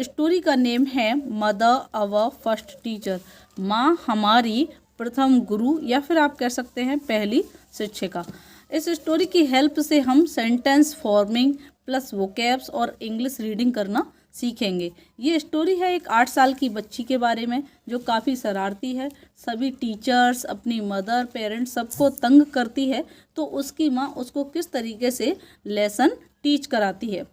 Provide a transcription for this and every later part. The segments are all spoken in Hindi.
स्टोरी का नेम है मदर अवर फर्स्ट टीचर, माँ हमारी प्रथम गुरु, या फिर आप कह सकते हैं पहली शिक्षिका। इस स्टोरी की हेल्प से हम सेंटेंस फॉर्मिंग प्लस वोकैब्स और इंग्लिश रीडिंग करना सीखेंगे। ये स्टोरी है एक 8 साल की बच्ची के बारे में जो काफ़ी शरारती है, सभी टीचर्स, अपनी मदर, पेरेंट्स सबको तंग करती है। तो उसकी माँ उसको किस तरीके से लेसन टीच कराती है।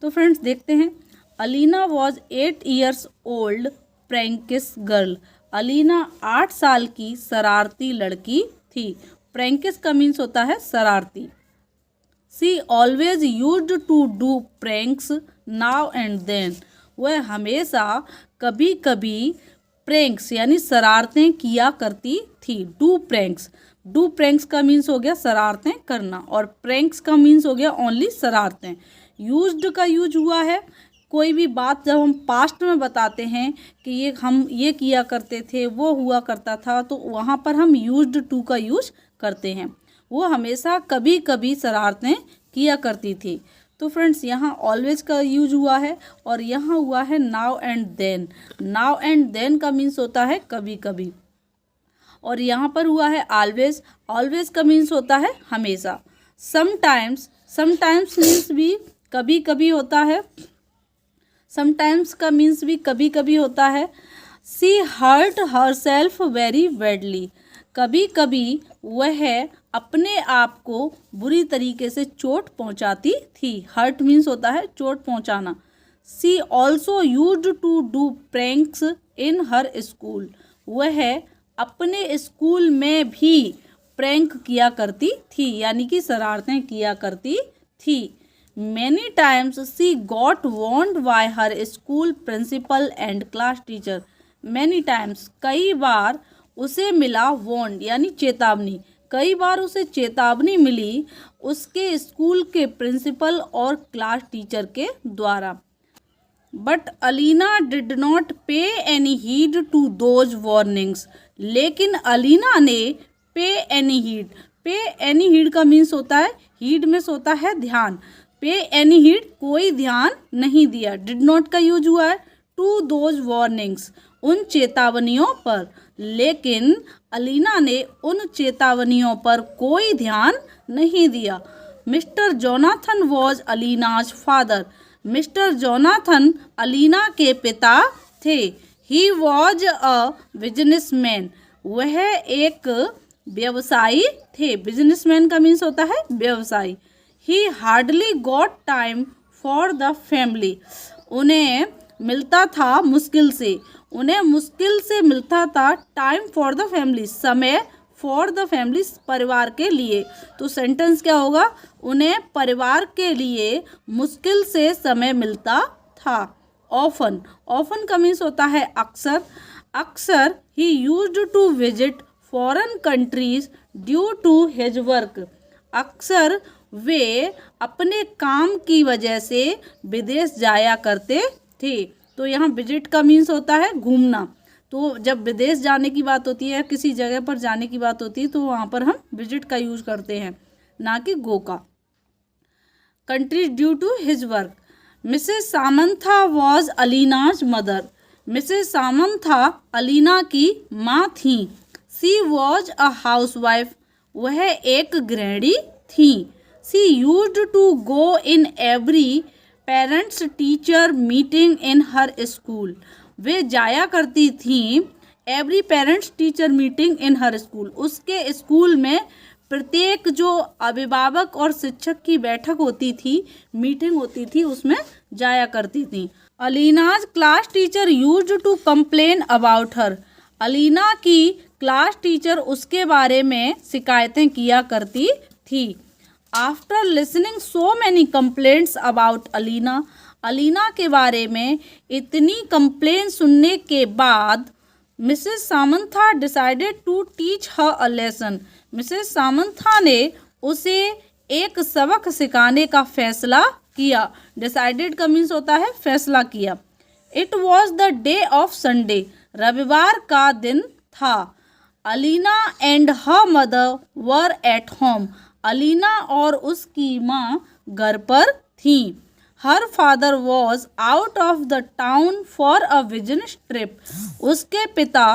तो फ्रेंड्स देखते हैं। Alina was 8 years old prankish girl. Alina 8 साल की शरारती लड़की थी। प्रैंकिस का मीन्स होता है शरारती। She always used to do pranks now and then. वह हमेशा कभी कभी प्रैंक्स यानी शरारतें किया करती थी। डू प्रैंक्स का मीन्स हो गया शरारतें करना, और प्रैंक्स का मीन्स हो गया ओनली शरारतें। यूज्ड का यूज हुआ है कोई भी बात जब हम पास्ट में बताते हैं कि हम ये किया करते थे, वो हुआ करता था, तो वहाँ पर हम यूज्ड टू का यूज करते हैं। वो हमेशा कभी कभी शरारतें किया करती थी। तो फ्रेंड्स यहाँ ऑलवेज का यूज हुआ है और यहाँ हुआ है now and then. Now and then का मीन्स होता है कभी कभी, और यहाँ पर हुआ है ऑलवेज। ऑलवेज का मीन्स होता है हमेशा। समटाइम्स मीन्स भी कभी कभी होता है। समटाइम्स का मीन्स भी कभी कभी होता है। सी हर्ट हरसेल्फ वेरी बैडली। कभी कभी वह अपने आप को बुरी तरीके से चोट पहुंचाती थी। हर्ट मीन्स होता है चोट पहुंचाना। She also used to do pranks in her school. वह अपने स्कूल में भी प्रैंक किया करती थी, यानी कि शरारतें किया करती थी। Many times she got warned by her school principal and class teacher. Many times कई बार उसे मिला warned यानी चेतावनी। कई बार उसे चेतावनी मिली उसके स्कूल के प्रिंसिपल और क्लास टीचर के द्वारा। But Alina did not pay any heed to those warnings. लेकिन अलीना ने पे एनी हीड का मीन्स होता है, हीड में होता है ध्यान। पे एनी हीड कोई ध्यान नहीं दिया। डिड नॉट का यूज हुआ है टू दोज वार्निंग्स उन चेतावनियों पर। लेकिन अलीना ने उन चेतावनियों पर कोई ध्यान नहीं दिया। Mister Jonathan was Alina's father. Mister Jonathan Alina के पिता थे। He was a businessman. वह एक व्यवसायी थे। बिजनेसमैन का मीन्स होता है व्यवसायी। He hardly got time for the family. उन्हें मिलता था मुश्किल से मिलता था टाइम फॉर द फैमिली, समय फॉर द फैमिली, परिवार के लिए। तो सेंटेंस क्या होगा, उन्हें परिवार के लिए मुश्किल से समय मिलता था। ऑफन का मीन्स होता है अक्सर। He used to visit foreign countries due to his work. अक्सर वे अपने काम की वजह से विदेश जाया करते थे। तो यहाँ विजिट का मीन्स होता है घूमना। तो जब विदेश जाने की बात होती है, किसी जगह पर जाने की बात होती है, तो वहाँ पर हम विजिट का यूज करते हैं, ना कि गो का। Country due to his work. Mrs Samantha was Alina's mother. Mrs Samantha Alina की माँ थी। She was a housewife. वह एक गृहिणी थी। She used to go in every parents teacher meeting in her school. वे जाया करती थी every parents teacher meeting in her school. उसके स्कूल में प्रत्येक जो अभिभावक और शिक्षक की बैठक होती थी, मीटिंग होती थी, उसमें जाया करती थी। Alina's class teacher used to complain about her. Alina की क्लास टीचर उसके बारे में शिकायतें किया करती थी। After listening so many complaints about Alina के बारे में इतनी कंप्लेन सुनने के बाद Mrs Samantha decided to teach her a lesson. Mrs Samantha ने उसे एक सबक सिखाने का फैसला किया। डिसाइडेड का मीन्स होता है फैसला किया। It was the day of Sunday. रविवार का दिन था। Alina and her mother were at home. Alina और उसकी माँ घर पर थी। Her father was out of the town for a business trip. उसके पिता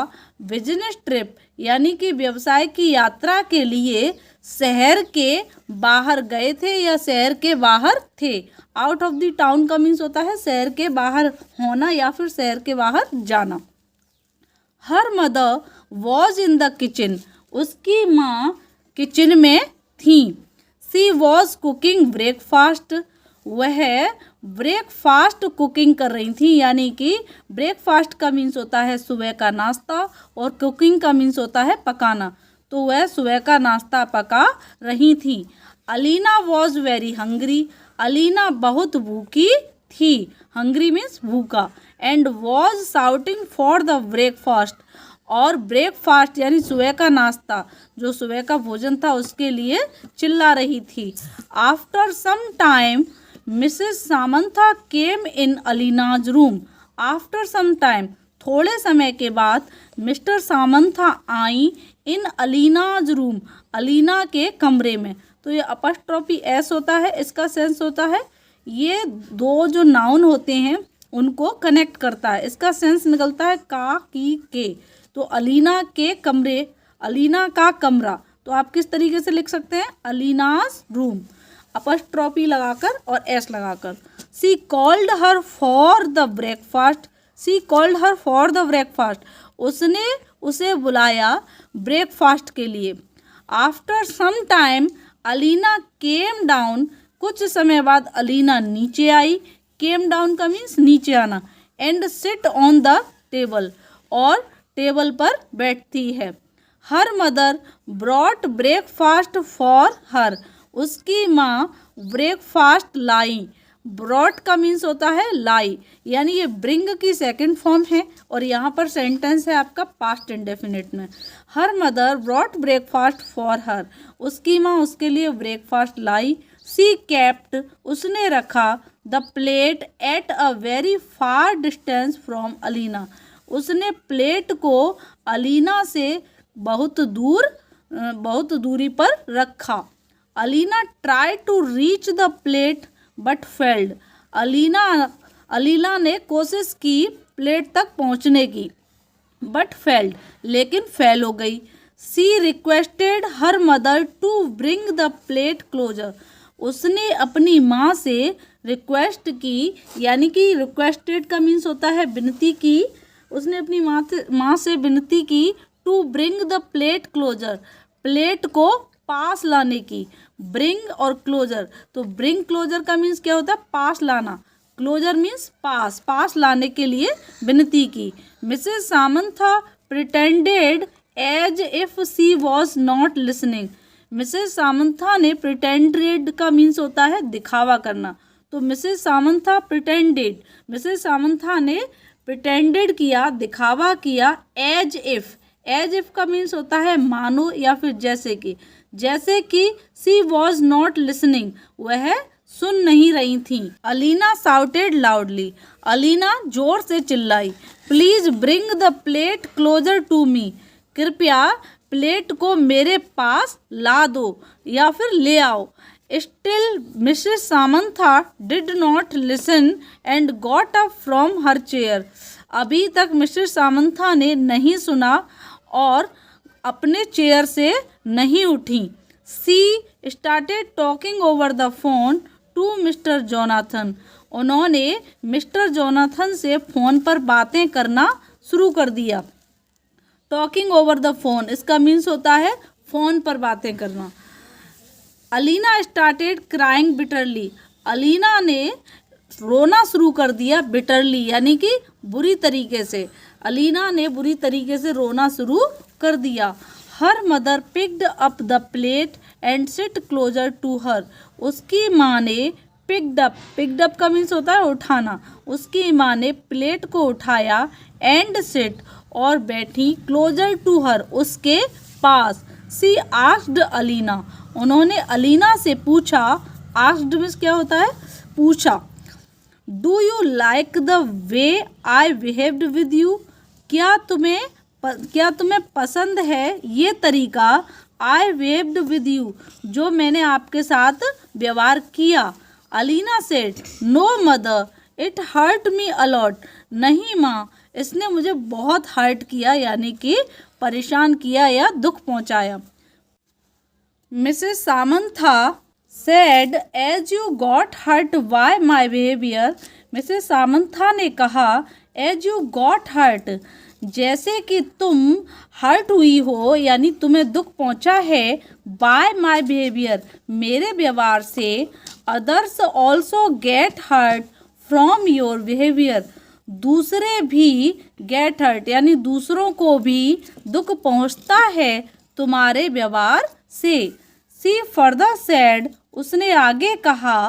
बिजनेस ट्रिप यानी कि व्यवसाय की यात्रा के लिए शहर के बाहर गए थे या शहर के बाहर थे। आउट ऑफ द टाउन का मीन्स होता है शहर के बाहर होना या फिर शहर के बाहर जाना। Her mother was in the kitchen. उसकी माँ किचन में थी। She was cooking breakfast. वह ब्रेकफास्ट कुकिंग कर रही थी यानी कि ब्रेकफास्ट का मीन्स होता है सुबह का नाश्ता और कुकिंग का मीन्स होता है पकाना, तो वह सुबह का नाश्ता पका रही थी। Alina was very hungry. Alina बहुत भूखी थी। हंग्री मीन्स भूखा। And was shouting for the breakfast. और ब्रेकफास्ट यानी सुबह का नाश्ता जो सुबह का भोजन था उसके लिए चिल्ला रही थी। After some time Mrs Samantha came in Alina's room. After some time थोड़े समय के बाद मिस्टर सामंथा आई इन अलीनाज रूम। अलीना के कमरे में। तो ये अपस्ट्रॉफी एस होता है, इसका सेंस होता है ये दो जो नाउन होते हैं उनको कनेक्ट करता है। इसका सेंस निकलता है का की के। तो अलीना के कमरे, अलीना का कमरा, तो आप किस तरीके से लिख सकते हैं अलीनाज रूम, अपस्ट्रॉफी लगाकर और एस लगाकर। She called her for the breakfast. She called her for the breakfast. उसने उसे बुलाया ब्रेकफास्ट के लिए। After some time Alina came down. कुछ समय बाद अलीना नीचे आई। केम डाउन का मीन्स नीचे आना। And sit on the table. और टेबल पर बैठती है। Her mother brought breakfast for her. उसकी माँ ब्रेकफास्ट लाई। ब्रॉट का मीन्स होता है लाई, यानी ये ब्रिंग की सेकंड फॉर्म है और यहाँ पर सेंटेंस है आपका पास्ट इंडेफिनिट में। Her mother brought breakfast for her. उसकी माँ उसके लिए ब्रेकफास्ट लाई। सी केप्ट। उसने रखा the plate at a very far distance from Alina. उसने प्लेट को अलीना से बहुत दूरी पर रखा। Alina try to reach the plate but failed. Alina ने कोशिश की प्लेट तक पहुंचने की बट फेल्ड, लेकिन फेल हो गई। She requested her mother to bring the plate closer. उसने अपनी माँ से रिक्वेस्ट की, यानी कि रिक्वेस्टेड का मीन्स होता है विनती की। उसने अपनी माँ से विनती की to bring the plate closer, plate को पास लाने की। ब्रिंग और क्लोजर, तो ब्रिंग क्लोजर का मीन्स क्या होता है पास लाना, क्लोजर मीन्स पास, पास लाने के लिए विनती की। Mrs Samantha pretended as if she was not listening. Mrs Samantha ने प्रिटेंडेड का मीन्स होता है दिखावा करना, तो Mrs Samantha pretended, Mrs Samantha ने प्रिटेंडेड किया, दिखावा किया। एज इफ का मीन्स होता है मानो या फिर जैसे कि सी वॉज नॉट लिसनिंग, वह सुन नहीं रही थी। Alina shouted loudly. अलीना जोर से चिल्लाई। Please bring the plate closer to me. कृपया प्लेट को मेरे पास ला दो या फिर ले आओ। Still Mrs Samantha did not listen and got up from her chair. अभी तक मिसेस सामंथा ने नहीं सुना और अपने चेयर से नहीं उठी। She started talking over the phone to mister Jonathan. उन्होंने मिस्टर जोनाथन से फ़ोन पर बातें करना शुरू कर दिया। टॉकिंग ओवर द फोन इसका मीन्स होता है फ़ोन पर बातें करना। Alina started crying bitterly. Alina ने रोना शुरू कर दिया बिटरली, यानी कि बुरी तरीके से। अलीना ने बुरी तरीके से रोना शुरू कर दिया। Her mother picked up the plate and sit closer to her. उसकी माँ ने पिक्ड अप का मीन्स होता है उठाना। उसकी माँ ने प्लेट को उठाया एंड सिट और बैठी क्लोजर टू हर उसके पास। सी आस्क्ड अलीना। उन्होंने अलीना से पूछा। आस्क्ड मीन्स क्या होता है पूछा। Do you like the way I behaved with you. क्या तुम्हें पसंद है ये तरीका आई बिहेव्ड विद यू, जो मैंने आपके साथ व्यवहार किया। Alina said, no mother, it hurt me a lot. नहीं माँ, इसने मुझे बहुत हर्ट किया, यानी कि परेशान किया या दुख पहुंचाया। Mrs Samantha said, as you got hurt by my behaviour. Mrs Samantha ने कहा, एज यू गॉट हर्ट, जैसे कि तुम हर्ट हुई हो, यानी तुम्हें दुख पहुंचा है, बाय माई बिहेवियर, मेरे व्यवहार से, others also get hurt from your behaviour, दूसरे भी गेट हर्ट, यानी दूसरों को भी दुख पहुंचता है तुम्हारे व्यवहार से। सी फर्दर सेड, उसने आगे कहा।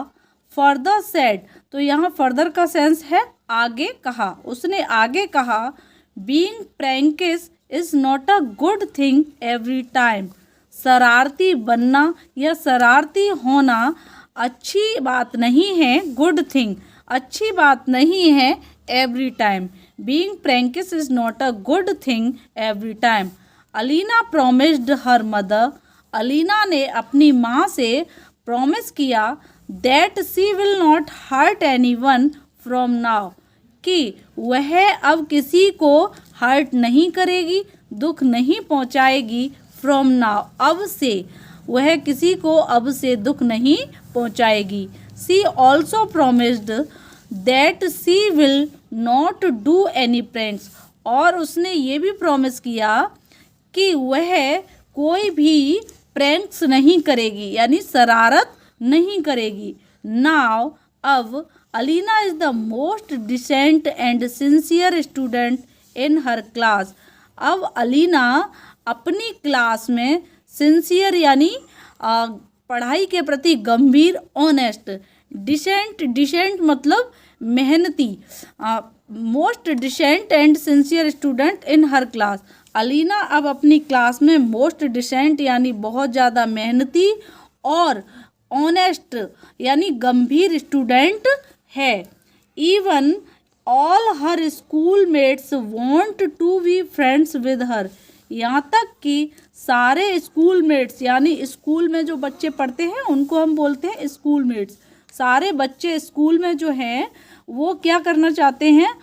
फर्दर सेड, तो यहाँ फर्दर का सेंस है आगे कहा। उसने आगे कहा, being prankish is not a good thing every time, शरारती बनना या शरारती होना अच्छी बात नहीं है, गुड थिंग, अच्छी बात नहीं है, every time. Being prankish is not a good thing every time. Alina promised her mother, Alina ने अपनी माँ से प्रॉमिस किया, that she will not hurt anyone from now, कि वह अब किसी को हर्ट नहीं करेगी, दुख नहीं पहुँचाएगी, फ्रॉम नाउ, अब से, वह किसी को अब से दुख नहीं पहुँचाएगी। She also promised that she will not do any pranks, और उसने ये भी प्रॉमिस किया कि वह कोई भी प्रैंक्स नहीं करेगी, यानी शरारत नहीं करेगी। नाउ, अब, Alina is the most decent and sincere student in her class, अब अलीना अपनी क्लास में सिंसियर यानी पढ़ाई के प्रति गंभीर, ऑनेस्ट, डिसेंट, डिसेंट मतलब मेहनती, most decent and sincere student in her class, Alina अब अपनी क्लास में मोस्ट डिसेंट यानी बहुत ज़्यादा मेहनती और ऑनेस्ट यानी गंभीर स्टूडेंट है। Even all her schoolmates want to be friends with her, यहाँ तक कि सारे स्कूल मेट्स यानी स्कूल में जो बच्चे पढ़ते हैं उनको हम बोलते हैं स्कूल मेट्स, सारे बच्चे स्कूल में जो हैं वो क्या करना चाहते हैं,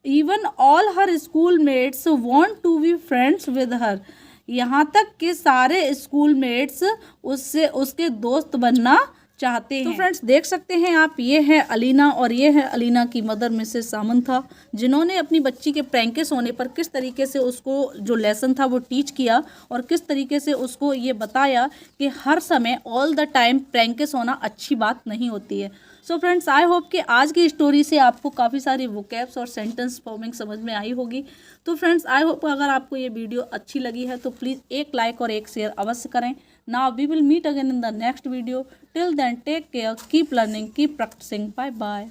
even all her schoolmates want to be friends with her, यहाँ तक कि सारे स्कूल मेट्स उससे उसके दोस्त बनना चाहते हैं। तो फ्रेंड्स देख सकते हैं आप, ये है अलीना और ये है अलीना की मदर मिसेस सामंथा, जिन्होंने अपनी बच्ची के प्रैंकिश होने पर किस तरीके से उसको जो लेसन था वो टीच किया और किस तरीके से उसको ये बताया कि हर समय ऑल द टाइम प्रैंकिश होना अच्छी बात नहीं होती है। सो फ्रेंड्स आई होप कि आज की स्टोरी से आपको काफ़ी सारी वोकैब्स और सेंटेंस फॉर्मिंग समझ में आई होगी। तो फ्रेंड्स आई होप अगर आपको ये वीडियो अच्छी लगी है तो प्लीज़ एक लाइक और एक शेयर अवश्य करें। Now we will meet again in the next video, till then take care, keep learning, keep practising, bye bye.